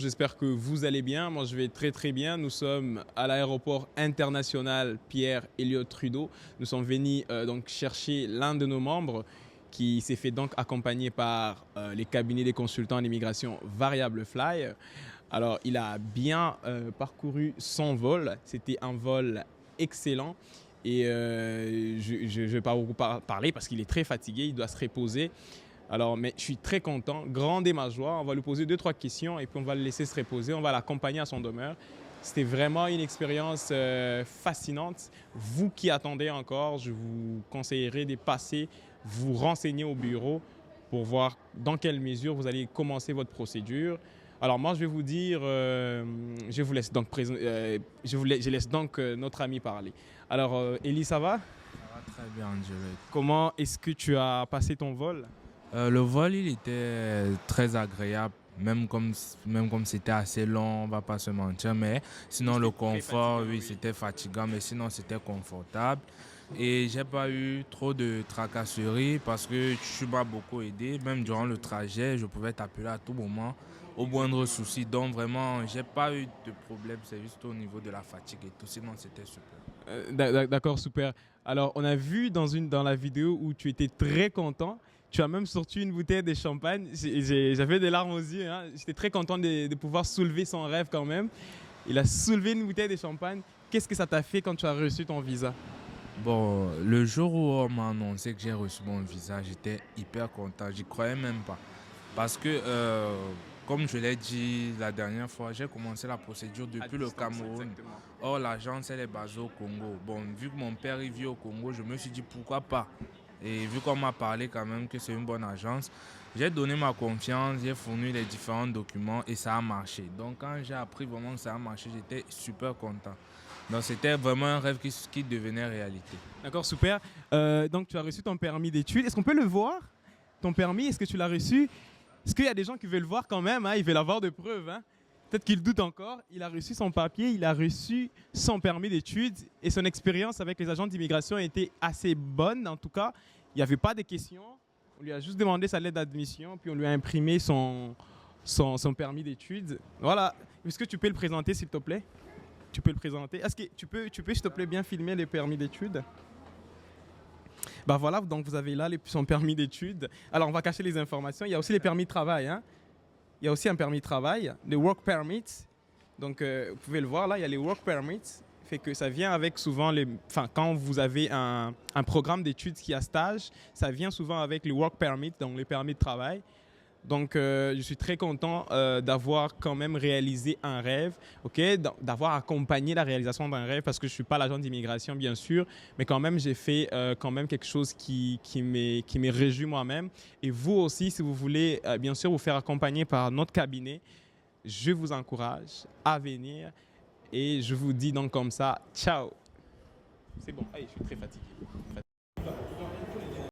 J'espère que vous allez bien. Moi, je vais très très bien. Nous sommes à l'aéroport international Pierre-Elliott Trudeau. Nous sommes venus donc chercher l'un de nos membres qui s'est fait donc accompagner par les cabinets des consultants en immigration Variable Fly. Alors, il a bien parcouru son vol. C'était un vol excellent. Et je ne vais pas beaucoup parler parce qu'il est très fatigué. Il doit se reposer. Alors, mais je suis très content, grande est ma joie. On va lui poser 2-3 questions et puis on va le laisser se reposer. On va l'accompagner à son demeure. C'était vraiment une expérience fascinante. Vous qui attendez encore, je vous conseillerais de passer, vous renseigner au bureau pour voir dans quelle mesure vous allez commencer votre procédure. Alors moi, je vais vous dire, je vous laisse donc, je laisse donc notre ami parler. Alors, Elie, ça va? Ça va très bien, Angelo. Comment est-ce que tu as passé ton vol? Le vol, il était très agréable, même comme c'était assez long, on va pas se mentir, mais sinon le C'était très confort, fatigant, oui, oui. c'était fatigant, mais sinon c'était confortable. Et j'ai pas eu trop de tracasseries parce que tu m'as beaucoup aidé, même durant le trajet, je pouvais t'appeler à tout moment, au moindre souci. Donc vraiment, j'ai pas eu de problème, c'est juste au niveau de la fatigue et tout, sinon c'était super. D'accord, super. Alors, on a vu dans la vidéo où tu étais très content. Tu as même sorti une bouteille de champagne. J'avais des larmes aux yeux, hein. J'étais très content de pouvoir soulever son rêve quand même. Il a soulevé une bouteille de champagne. Qu'est-ce que ça t'a fait quand tu as reçu ton visa? Bon, le jour où on m'a annoncé que j'ai reçu mon visa, j'étais hyper content. J'y croyais même pas. Parce que, comme je l'ai dit la dernière fois, j'ai commencé la procédure À depuis le distance, Cameroun. exactement. Or, l'agence, elle est basée au Congo. Bon, vu que mon père il vit au Congo, je me suis dit pourquoi pas. Et vu qu'on m'a parlé quand même que c'est une bonne agence, j'ai donné ma confiance, j'ai fourni les différents documents et ça a marché. Donc, quand j'ai appris vraiment que ça a marché, j'étais super content. Donc, c'était vraiment un rêve qui devenait réalité. D'accord, super. Donc, tu as reçu ton permis d'études. Est-ce qu'on peut le voir? Ton permis, est-ce que tu l'as reçu? Est-ce qu'il y a des gens qui veulent le voir quand même, hein? Ils veulent avoir de preuves, hein? Peut-être qu'il doute encore. Il a reçu son papier, il a reçu son permis d'études et son expérience avec les agents d'immigration a été assez bonne. En tout cas, il n'y avait pas de questions. On lui a juste demandé sa lettre d'admission, puis on lui a imprimé son permis d'études. Voilà. Est-ce que tu peux le présenter, s'il te plaît? Tu peux le présenter. Est-ce que tu peux, s'il te plaît, bien filmer les permis d'études? Bah voilà, donc vous avez là son permis d'études. Alors, on va cacher les informations. Il y a aussi les permis de travail, hein. Il y a aussi un permis de travail, le work permit. Donc, vous pouvez le voir là, il y a les work permits. Fait que ça vient avec souvent enfin, quand vous avez un programme d'études qui a stage, ça vient souvent avec le work permit, donc les permis de travail. Donc, je suis très content d'avoir quand même réalisé un rêve, ok, d'avoir accompagné la réalisation d'un rêve parce que je ne suis pas l'agent d'immigration, bien sûr, mais quand même, j'ai fait quand même quelque chose qui m'est réjoui moi-même. Et vous aussi, si vous voulez, bien sûr, vous faire accompagner par notre cabinet, je vous encourage à venir et je vous dis donc comme ça, ciao. C'est bon, allez, je suis très fatigué.